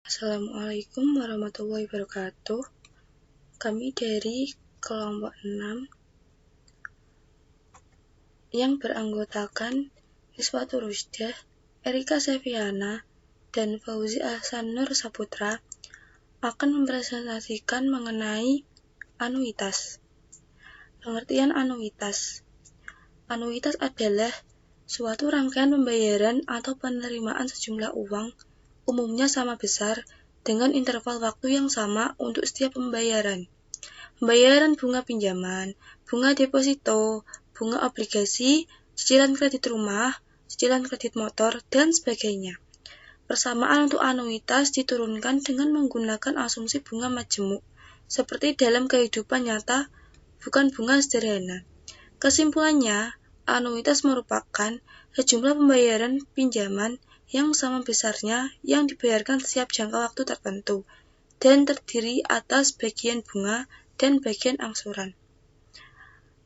Assalamualaikum warahmatullahi wabarakatuh. Kami dari kelompok 6 yang beranggotakan Iswatu Rusdah, Erika Seviana, dan Fauzi Ahsan Nur Saputra akan mempresentasikan mengenai anuitas. Pengertian anuitas. Anuitas adalah suatu rangkaian pembayaran atau penerimaan sejumlah uang, umumnya sama besar, dengan interval waktu yang sama untuk setiap pembayaran. Pembayaran bunga pinjaman, bunga deposito, bunga obligasi, cicilan kredit rumah, cicilan kredit motor, dan sebagainya. Persamaan untuk anuitas diturunkan dengan menggunakan asumsi bunga majemuk, seperti dalam kehidupan nyata, bukan bunga sederhana. Kesimpulannya, anuitas merupakan sejumlah pembayaran pinjaman yang sama besarnya yang dibayarkan setiap jangka waktu tertentu, dan terdiri atas bagian bunga dan bagian angsuran.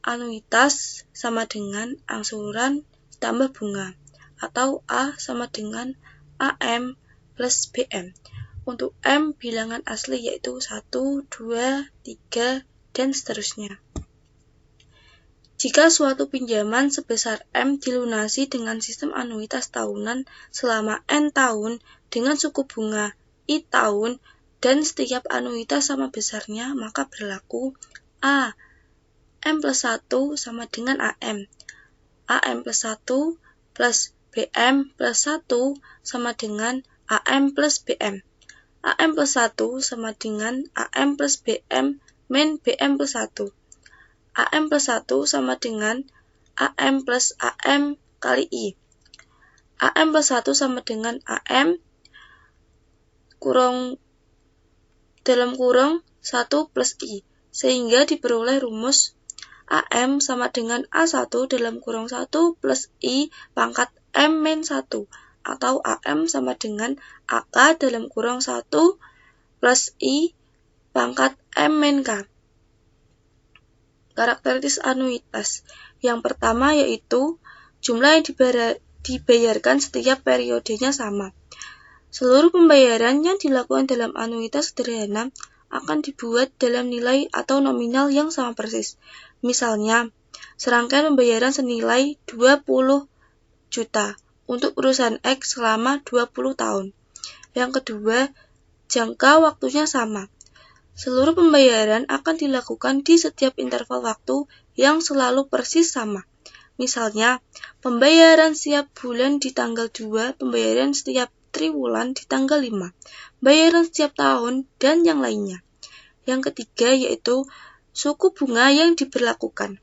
Anuitas sama dengan angsuran ditambah bunga, atau A sama dengan AM plus BM. Untuk M bilangan asli yaitu 1, 2, 3, dan seterusnya. Jika suatu pinjaman sebesar M dilunasi dengan sistem anuitas tahunan selama N tahun dengan suku bunga I tahun dan setiap anuitas sama besarnya, maka berlaku A. M plus 1 sama dengan AM. AM plus 1 plus BM plus 1 sama dengan AM plus BM. AM plus 1 sama dengan AM plus BM min BM plus 1. AM plus 1 sama dengan AM plus AM kali I. AM plus 1 sama dengan AM dalam kurung 1 plus I. Sehingga diperoleh rumus AM sama dengan A1 dalam kurung 1 plus I pangkat M min 1. Atau AM sama dengan AK dalam kurung 1 plus I pangkat M min K. Karakteristik anuitas. Yang pertama yaitu jumlah yang dibayarkan setiap periodenya sama. Seluruh pembayaran yang dilakukan dalam anuitas sederhana akan dibuat dalam nilai atau nominal yang sama persis. Misalnya, serangkaian pembayaran senilai 20 juta untuk perusahaan X selama 20 tahun. Yang kedua, jangka waktunya sama. Seluruh pembayaran akan dilakukan di setiap interval waktu yang selalu persis sama. Misalnya, pembayaran setiap bulan di tanggal 2, pembayaran setiap triwulan di tanggal 5, bayaran setiap tahun, dan yang lainnya. Yang ketiga yaitu suku bunga yang diberlakukan.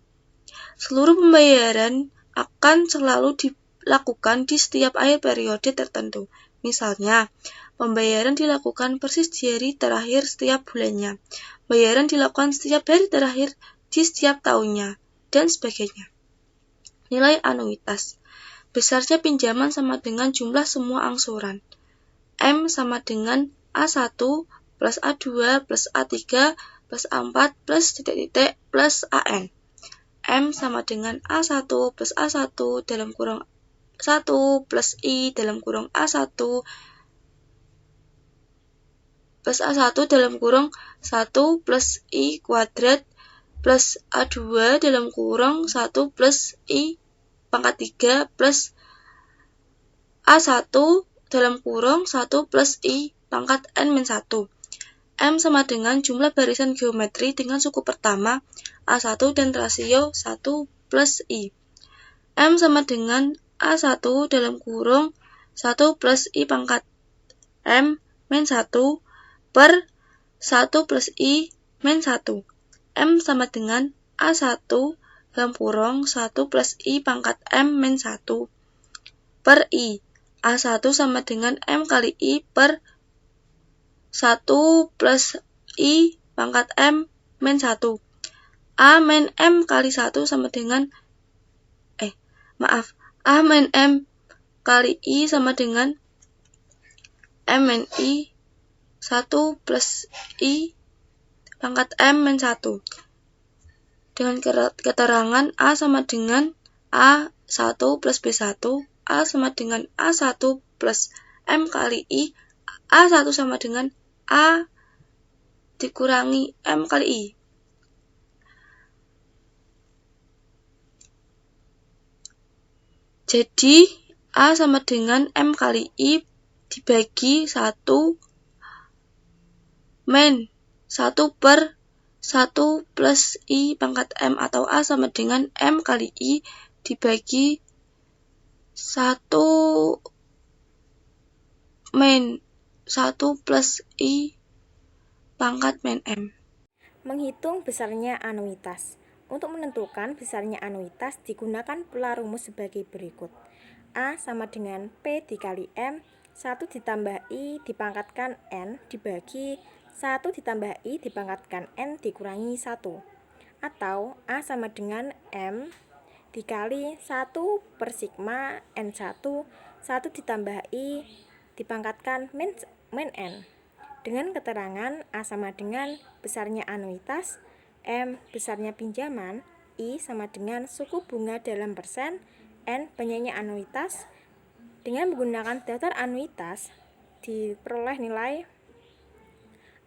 Seluruh pembayaran akan selalu dilakukan di setiap akhir periode tertentu. Misalnya, pembayaran dilakukan persis di hari terakhir setiap bulannya. Bayaran dilakukan setiap hari terakhir di setiap tahunnya, dan sebagainya. Nilai anuitas. Besarnya pinjaman sama dengan jumlah semua angsuran. M sama dengan A1 plus A2 plus A3 plus A4 plus titik-titik plus AN. M sama dengan A1 plus A1 dalam kurung 1 plus I dalam kurung A1 plus A1 dalam kurung 1 plus I kuadrat plus A2 dalam kurung 1 plus I pangkat 3 plus A1 dalam kurung 1 plus I pangkat N min 1. M sama dengan jumlah barisan geometri dengan suku pertama A1 dan rasio 1 plus I. M sama dengan A1 dalam kurung 1 plus I pangkat M min 1 per 1 plus I min 1. M sama dengan A1 dalam kurung 1 plus I pangkat M min 1 per I. A1 sama dengan M kali I per 1 plus I pangkat M min 1. A min M kali 1 sama dengan A min M kali I sama dengan M min I 1 plus I pangkat M min 1. Dengan keterangan A sama dengan A1 plus B1, A sama dengan A1 plus M kali I, A1 sama dengan A dikurangi M kali I. Jadi A sama dengan M kali I dibagi 1 min 1 per 1 plus I pangkat M, atau A sama dengan M kali I dibagi 1 min 1 plus I pangkat min M. Menghitung besarnya anuitas. Untuk menentukan besarnya anuitas digunakan pula rumus sebagai berikut. A sama dengan P dikali M, 1 ditambah I dipangkatkan N dibagi 1 ditambah I dipangkatkan N dikurangi 1. Atau A sama dengan M dikali 1 per sigma N1, 1 ditambah I dipangkatkan min N. Dengan keterangan A sama dengan besarnya anuitas, M besarnya pinjaman, I sama dengan suku bunga dalam persen, N banyaknya anuitas. Dengan menggunakan daftar anuitas, diperoleh nilai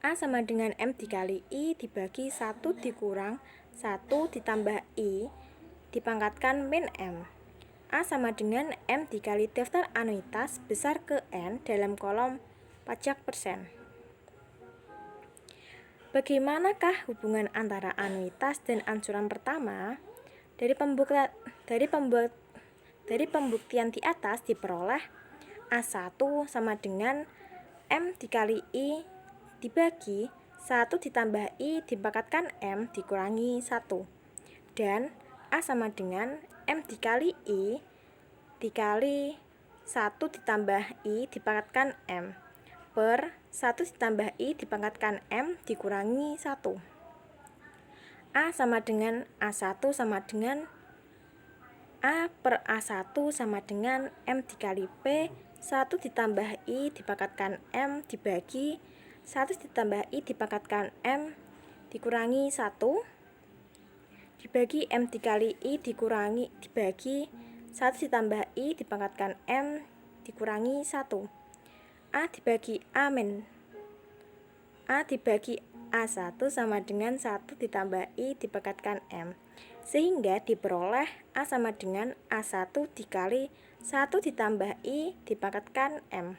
A sama dengan M dikali I dibagi 1 dikurang 1 ditambah I dipangkatkan min M. A sama dengan M dikali daftar anuitas besar ke N dalam kolom pajak persen. Bagaimanakah hubungan antara anuitas dan ansuran pertama? Dari pembuktian di atas diperoleh A1 sama dengan M dikali I dibagi 1 ditambah I dipangkatkan M dikurangi 1. Dan A sama dengan M dikali I dikali 1 ditambah I dipangkatkan M per 1 ditambah I dipangkatkan M dikurangi 1. A sama dengan A1 sama dengan A per A1 sama dengan M dikali P, 1 ditambah I dipangkatkan M dibagi 1 ditambah I dipangkatkan M dikurangi 1 dibagi M dikali I dibagi 1 ditambah I dipangkatkan M dikurangi 1. A dibagi A dibagi A1 sama dengan 1 ditambah I dipangkatkan M, sehingga diperoleh A sama dengan A1 dikali 1 ditambah I dipangkatkan M.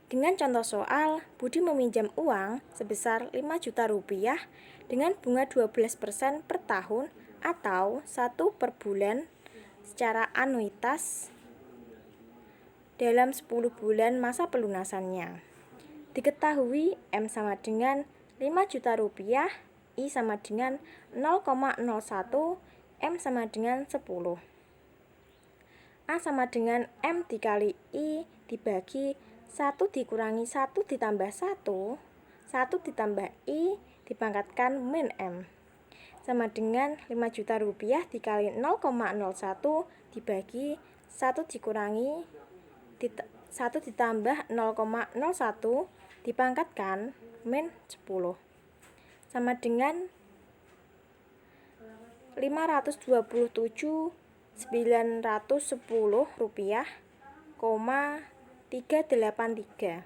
Dengan contoh soal, Budi meminjam uang sebesar 5 juta rupiah dengan bunga 12% per tahun atau 1 per bulan secara anuitas dalam 10 bulan masa pelunasannya. Diketahui M sama dengan 5 juta rupiah, I sama dengan 0,01, M sama dengan 10. A sama dengan M dikali I dibagi 1 dikurangi 1 ditambah 1, 1 ditambah I dipangkatkan min M, sama dengan 5 juta rupiah dikali 0,01 dibagi 1 dikurangi 1 ditambah 0,01 dipangkatkan min 10 sama dengan 527.910 rupiah, 383.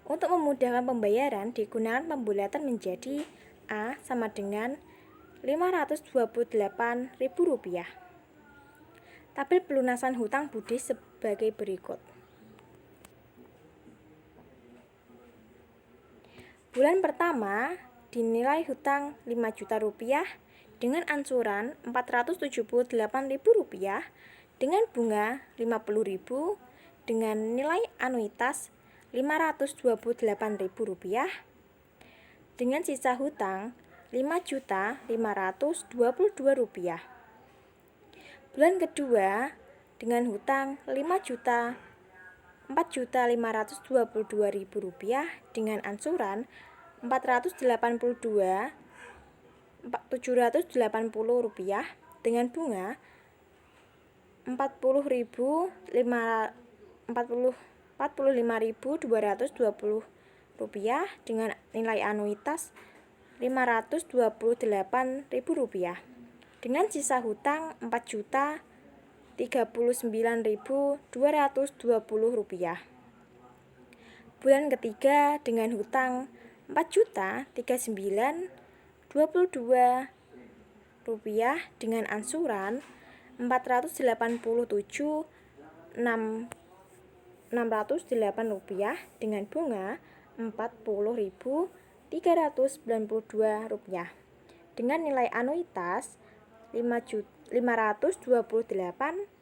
Untuk memudahkan pembayaran digunakan pembulatan menjadi A sama dengan Rp528.000. Tabel pelunasan hutang budi sebagai berikut. Bulan pertama dinilai hutang 5 juta rupiah dengan ansuran Rp478.000 dengan bunga Rp50.000 dengan nilai anuitas Rp528.000 dengan sisa hutang Rp5.522. Bulan kedua dengan hutang Rp4.522.000 dengan ansuran Rp482.780 dengan bunga Rp45.220 dengan nilai anuitas Rp528.000. dengan sisa hutang Rp4.039.220. Bulan ketiga dengan hutang Rp4.039.22 dengan ansuran Rp487.608 dengan bunga Rp40.392 dengan nilai anuitas Rp5.528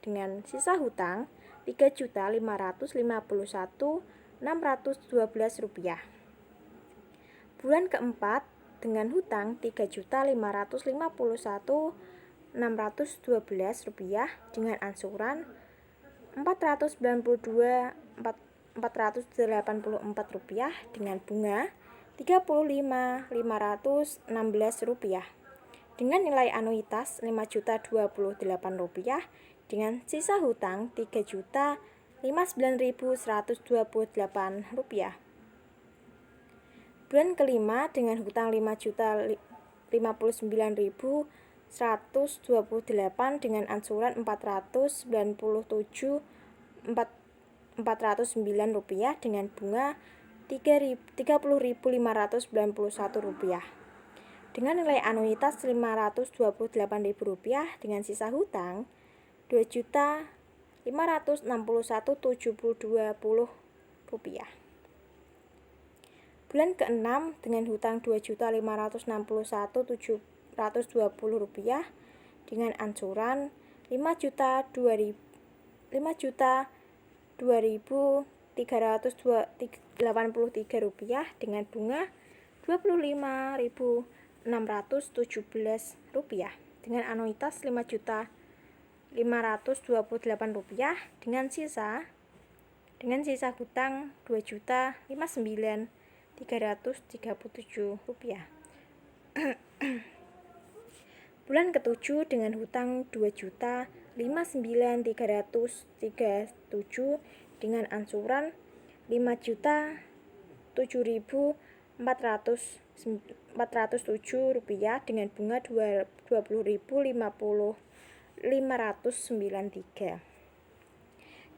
dengan sisa hutang Rp3.551.612. Bulan keempat dengan hutang Rp3.551.612 dengan ansuran Rp492.484 dengan bunga Rp35.516 dengan nilai anuitas Rp5.028 dengan sisa hutang Rp3.059.128. Bulan kelima dengan hutang Rp5.059.128 dengan ansuran Rp409 dengan bunga Rp30.591 dengan nilai anuitas Rp528.000 dengan sisa hutang Rp2.561.720. Bulan keenam dengan hutang Rp2.561.720 dengan ansuran Rp5.002.383 dengan bunga Rp25.617 dengan anuitas Rp5.528 dengan sisa hutang Rp2.059.337. Bulan ketujuh dengan hutang Rp2.059.337 dengan ansuran Rp5.004.407 dengan bunga Rp20.593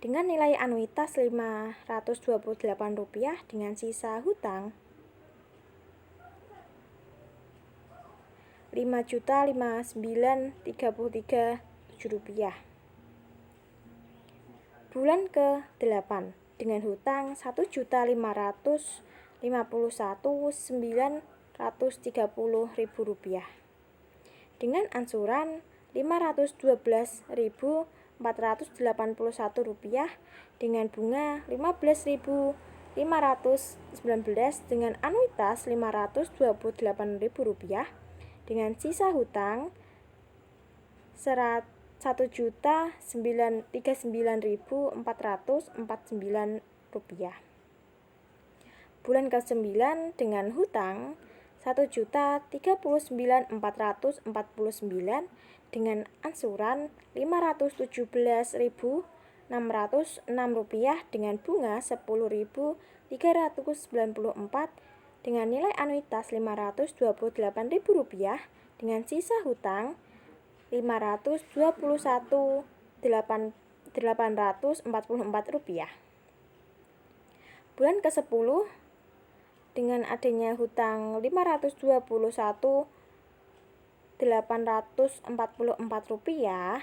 dengan nilai anuitas Rp528 dengan sisa hutang Rp5.059.337. Bulan ke-8 dengan hutang Rp1.551.930.000 dengan ansuran Rp512.481 dengan bunga Rp15.519 dengan anuitas Rp528.000 dengan sisa hutang Rp1.039.449. Bulan ke-9 dengan hutang Rp1.039.449 dengan ansuran Rp517.606 dengan bunga Rp10.394 dengan nilai anuitas Rp528.000 dengan sisa hutang Rp521.844. Bulan ke-10 dengan adanya hutang Rp521.844,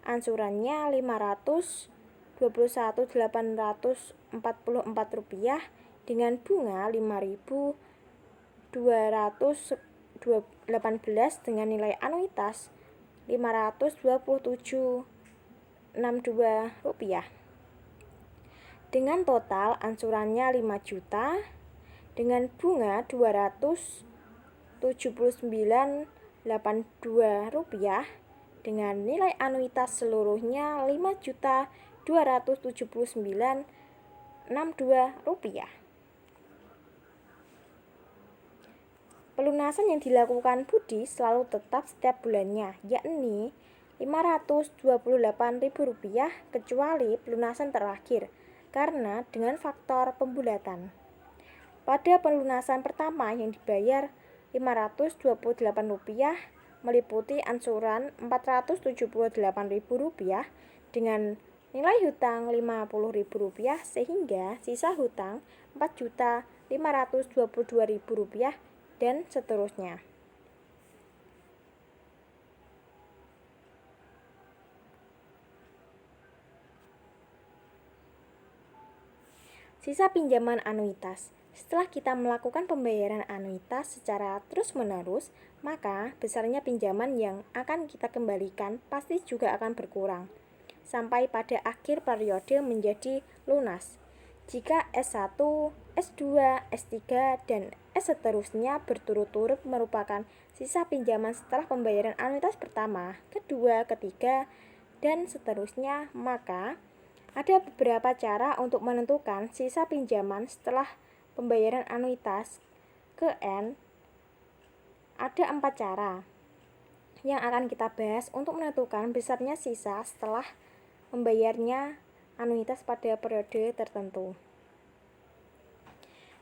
ansurannya Rp521.844 dengan bunga Rp5.218 dengan nilai anuitas Rp527.62 dengan total ansurannya Rp5 juta dengan bunga Rp279.82 dengan nilai anuitas seluruhnya Rp5.279.62. Pelunasan yang dilakukan Budi selalu tetap setiap bulannya, yakni Rp528.000 kecuali pelunasan terakhir karena dengan faktor pembulatan. Pada pelunasan pertama yang dibayar Rp528, meliputi angsuran Rp478.000 dengan nilai hutang Rp50.000 sehingga sisa hutang Rp4.522.000 dan seterusnya. Sisa pinjaman anuitas. Setelah kita melakukan pembayaran anuitas secara terus-menerus, maka besarnya pinjaman yang akan kita kembalikan pasti juga akan berkurang, sampai pada akhir periode menjadi lunas. Jika S1, S2, S3, dan S seterusnya berturut-turut merupakan sisa pinjaman setelah pembayaran anuitas pertama, kedua, ketiga, dan seterusnya, maka ada beberapa cara untuk menentukan sisa pinjaman setelah pembayaran anuitas ke N. Ada 4 cara yang akan kita bahas untuk menentukan besarnya sisa setelah membayarnya anuitas pada periode tertentu.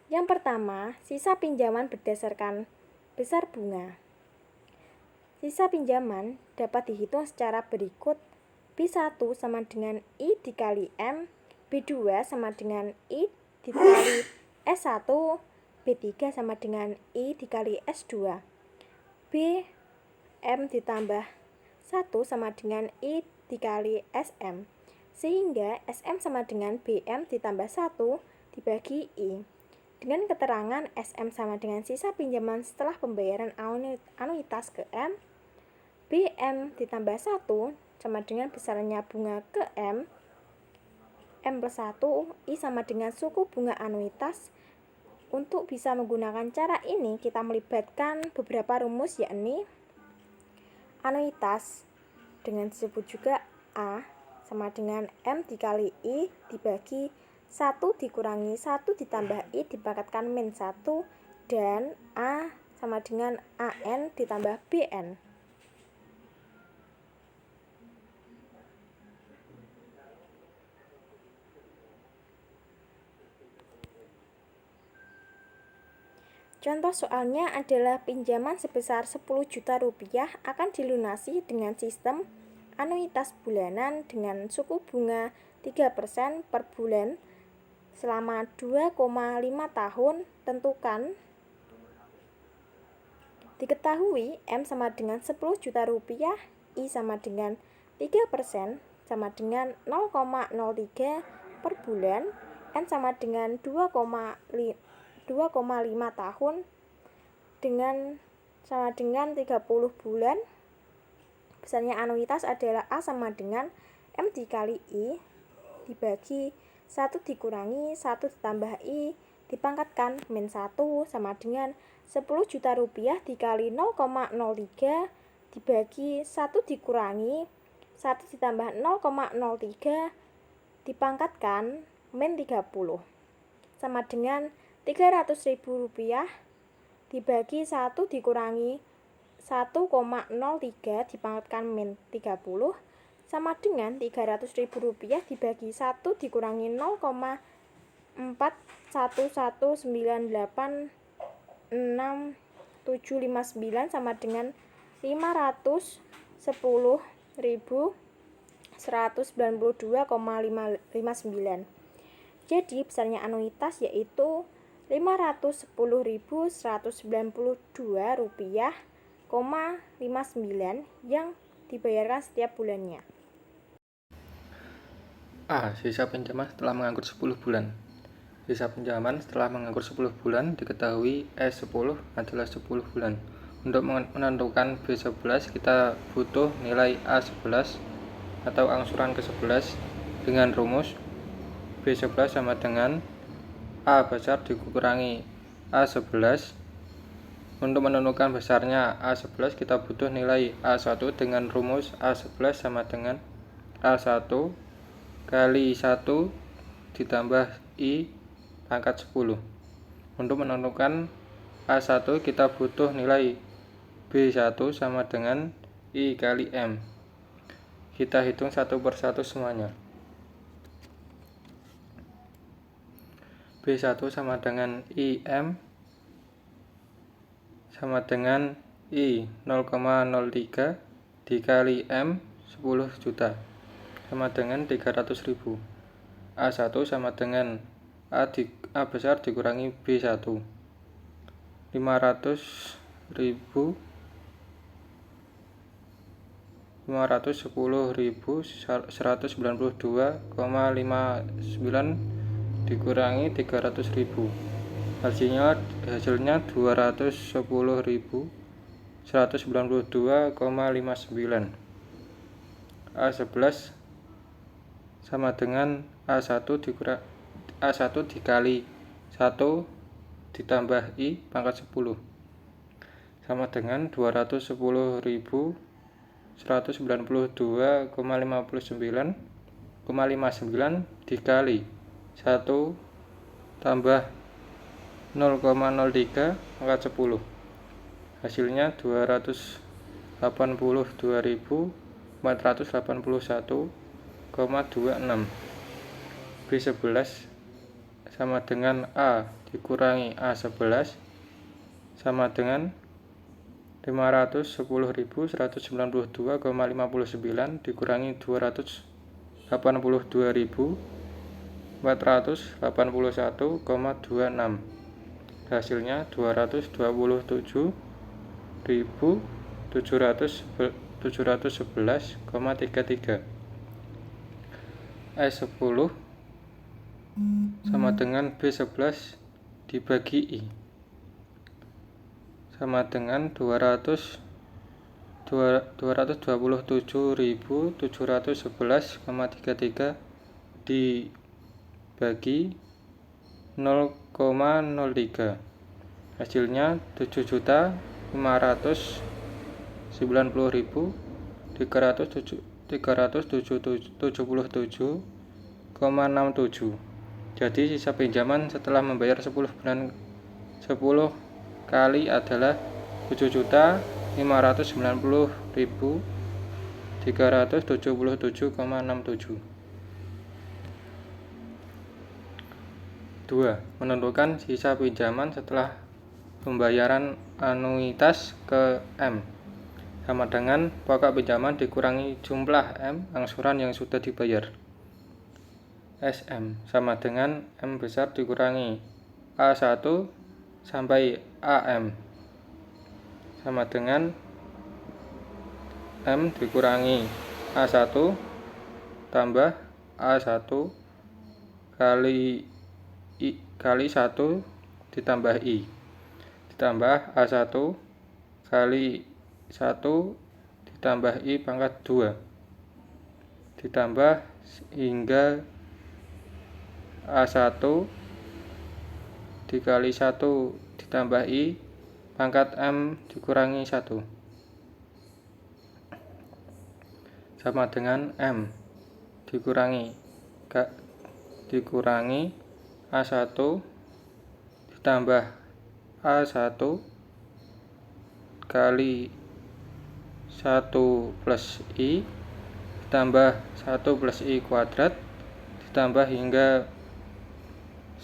Yang pertama, sisa pinjaman berdasarkan besar bunga. Sisa pinjaman dapat dihitung secara berikut. B1 sama dengan I dikali M, B2 sama dengan I dikali S1, B3 sama dengan I dikali S2, B M ditambah 1 sama dengan I dikali SM, sehingga SM sama dengan BM ditambah 1 dibagi I. Dengan keterangan SM sama dengan sisa pinjaman setelah pembayaran anuitas ke M, BM ditambah 1 sama dengan besarnya bunga ke M, M plus 1, I sama dengan suku bunga anuitas. Untuk bisa menggunakan cara ini, kita melibatkan beberapa rumus, yakni anuitas dengan disebut juga A sama dengan M dikali I dibagi 1 dikurangi 1 ditambah I dipangkatkan min 1, dan A sama dengan AN ditambah BN. Contoh soalnya adalah pinjaman sebesar Rp10 juta akan dilunasi dengan sistem anuitas bulanan dengan suku bunga 3% per bulan selama 2,5 tahun. Tentukan. Diketahui M sama dengan Rp10 juta, I sama dengan 3% sama dengan 0,03 per bulan, N sama dengan 2,5 tahun dengan sama dengan 30 bulan. Besarnya anuitas adalah A sama dengan M dikali I dibagi 1 dikurangi 1 ditambah I dipangkatkan min 1 sama dengan Rp10 juta dikali 0,03 dibagi 1 dikurangi 1 ditambah 0,03 dipangkatkan min 30 sama dengan Rp300.000 dibagi 1 dikurangi 1,03 dipangkatkan min 30 sama dengan Rp300.000 dibagi 1 dikurangi 0,411986,759 sama dengan Rp510.192,59. Jadi besarnya anuitas yaitu Rp510.192,59 yang dibayarkan setiap bulannya. A. Sisa pinjaman setelah menganggur 10 bulan. Sisa pinjaman setelah menganggur 10 bulan diketahui S10 adalah 10 bulan. Untuk menentukan B11 kita butuh nilai A11 atau angsuran ke-11 dengan rumus B11 sama dengan A besar dikurangi A11. Untuk menentukan besarnya A11 kita butuh nilai A1 dengan rumus A11 sama dengan A1 kali 1 ditambah I pangkat 10. Untuk menentukan A1 kita butuh nilai B1 sama dengan I kali M. Kita hitung satu persatu semuanya. B1 sama dengan IM sama dengan I 0,03 dikali M 10 juta sama dengan 300.000. A1 sama dengan A besar dikurangi B1. 510.192,59 dikurangi 300.000. Hasilnya 210.192,59. A11 sama dengan A1 dikali 1 ditambah I pangkat 10 sama dengan 210.192,59 dikali 1 tambah 0,03 pangkat 10. Hasilnya 284.481,26. B11 sama dengan A dikurangi A11 sama dengan 510.192,59 dikurangi 284.481,26. Hasilnya 220.711,33. S10 sama dengan B11 dibagi I sama dengan 227.711,33 dibagi 0,03. Hasilnya 7.590.377,67. Jadi sisa pinjaman setelah membayar 10 kali adalah 7.590.377,67. 2. Menentukan sisa pinjaman setelah pembayaran anuitas ke M sama dengan pokok pinjaman dikurangi jumlah M angsuran yang sudah dibayar. SM sama dengan M besar dikurangi A1 sampai AM sama dengan M dikurangi A1 tambah A1 kali 1 ditambah I ditambah A1 kali 1 ditambah I pangkat 2 ditambah hingga A1 dikali 1 ditambah I pangkat M dikurangi 1 sama dengan M dikurangi A1 ditambah A1 kali 1 plus I ditambah 1 plus I kuadrat ditambah hingga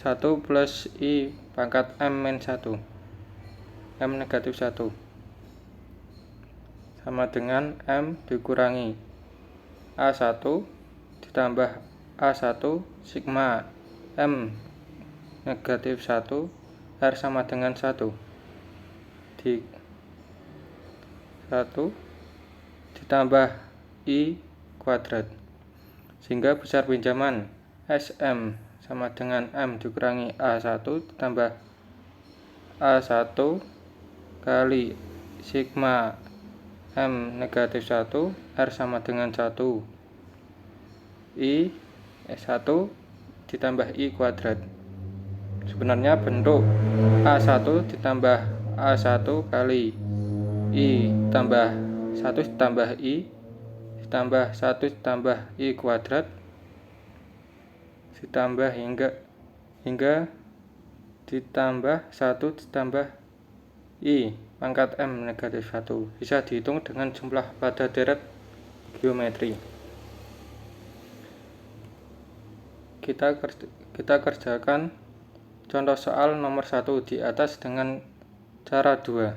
1 plus I pangkat M-1 M negatif 1 sama dengan M dikurangi A1 ditambah A1 sigma M negatif 1 R sama dengan 1 di 1 ditambah I kuadrat sehingga besar pinjaman SM sama dengan M dikurangi A1 ditambah A1 kali sigma M negatif 1 R sama dengan 1 I 1 ditambah I kuadrat. Sebenarnya bentuk A1 ditambah A1 kali I tambah 1 ditambah I ditambah 1 ditambah I kuadrat ditambah hingga ditambah 1 ditambah I pangkat M negatif 1 bisa dihitung dengan jumlah pada deret geometri. Kita kerjakan contoh soal nomor 1 di atas dengan cara 2.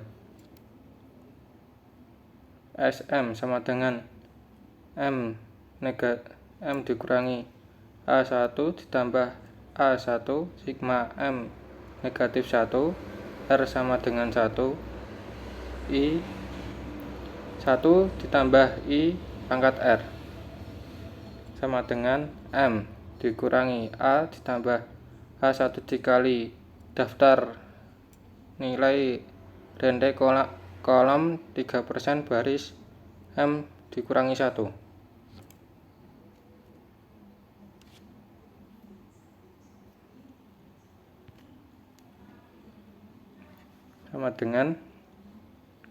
SM sama dengan M dikurangi A1 ditambah A1 sigma M negatif 1 R sama dengan 1 I 1 ditambah I pangkat R sama dengan M dikurangi A ditambah A1 dikali daftar nilai rende kolom 3% baris M dikurangi 1 sama dengan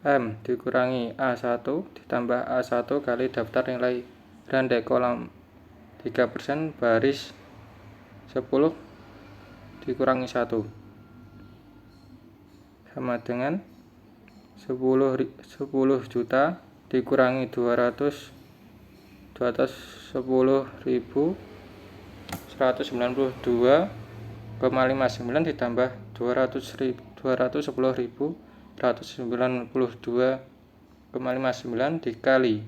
M dikurangi A1 ditambah A1 kali daftar nilai rende kolom 3% baris 10 dikurangi 1 sama dengan 10 juta dikurangi 210.192,59 ditambah 210.192,59 dikali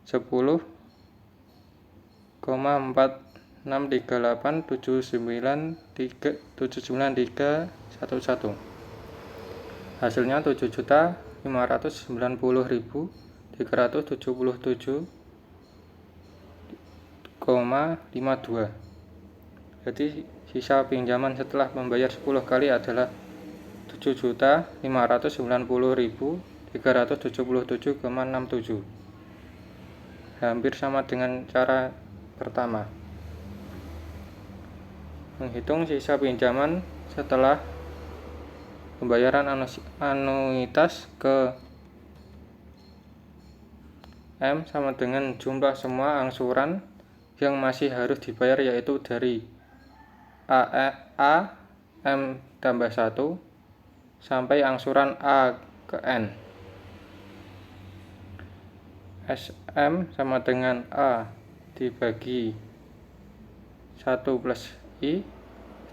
10,463879,311 hasilnya 7.590.377,52. Jadi sisa pinjaman setelah membayar 10 kali adalah 7.590.377,67. Hampir sama dengan cara pertama. Menghitung sisa pinjaman setelah pembayaran anuitas ke M sama dengan jumlah semua angsuran yang masih harus dibayar, yaitu dari A M tambah 1 sampai angsuran A ke N. SM sama dengan A dibagi 1 plus I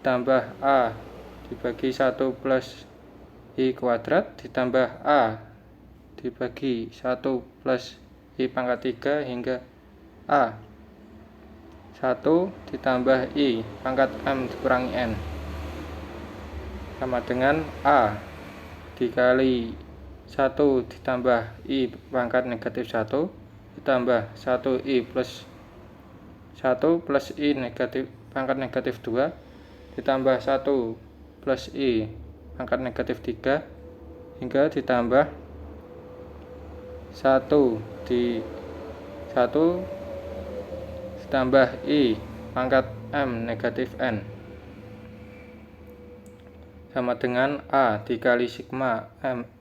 ditambah A dibagi 1 plus I kuadrat ditambah A dibagi 1 plus I pangkat 3 hingga A 1 ditambah I pangkat M dikurangi N sama dengan A dikali 1 ditambah I pangkat negatif 1 ditambah 1 I plus 1 plus I negatif pangkat negatif 2 ditambah 1 plus I pangkat negatif 3 hingga ditambah 1 ditambah I pangkat M negatif N sama dengan A dikali sigma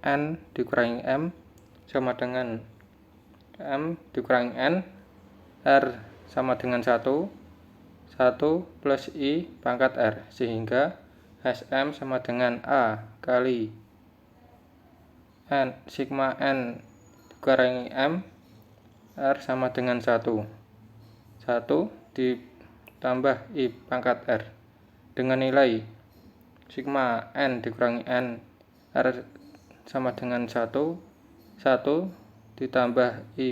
N dikurangi M sama dengan M dikurangi N R sama dengan 1 plus I pangkat R sehingga SM sama dengan A kali N sigma N dikurangi M R sama dengan 1 ditambah I pangkat R dengan nilai sigma N dikurangi N R sama dengan 1 ditambah I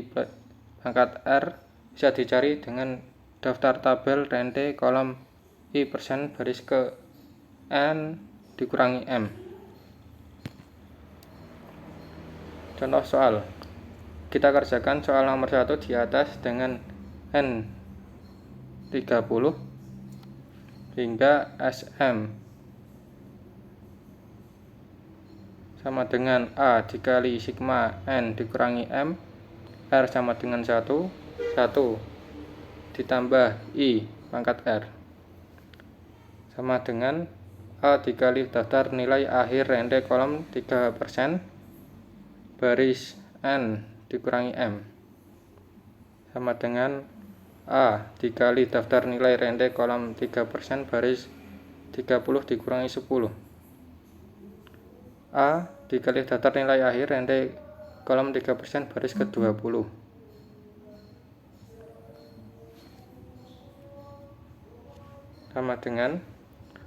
pangkat R bisa dicari dengan daftar tabel rente kolom I persen baris ke N dikurangi M. Contoh soal. Kita kerjakan soal nomor 1 di atas dengan N 30 hingga SM sama dengan A dikali sigma N dikurangi M R sama dengan 1 ditambah I pangkat R sama dengan A dikali daftar nilai akhir rente kolom 3% baris N dikurangi M sama dengan A dikali daftar nilai rente kolom 3% baris 30 dikurangi 10 A dikali daftar nilai akhir rente kolom 3% baris ke-20 sama dengan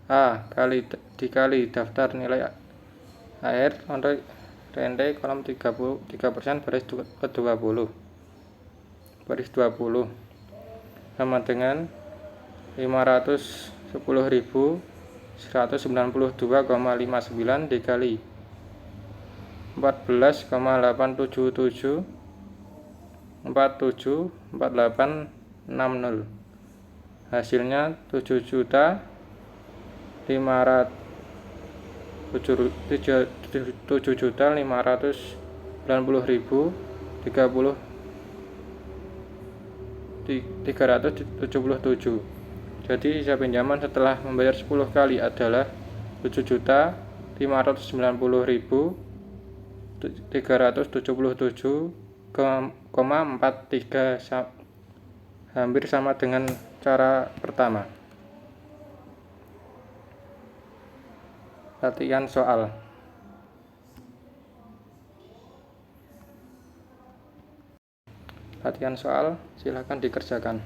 A dikali daftar nilai akhir rente kolom 3% baris ke-20. Baris 20 sama dengan 510.192,59 dikali 14,877 474860. Hasilnya 7.577.377. Jadi sisa pinjaman setelah membayar 10 kali adalah 7.599.377,43, hampir sama dengan cara pertama. Latihan soal, silakan dikerjakan.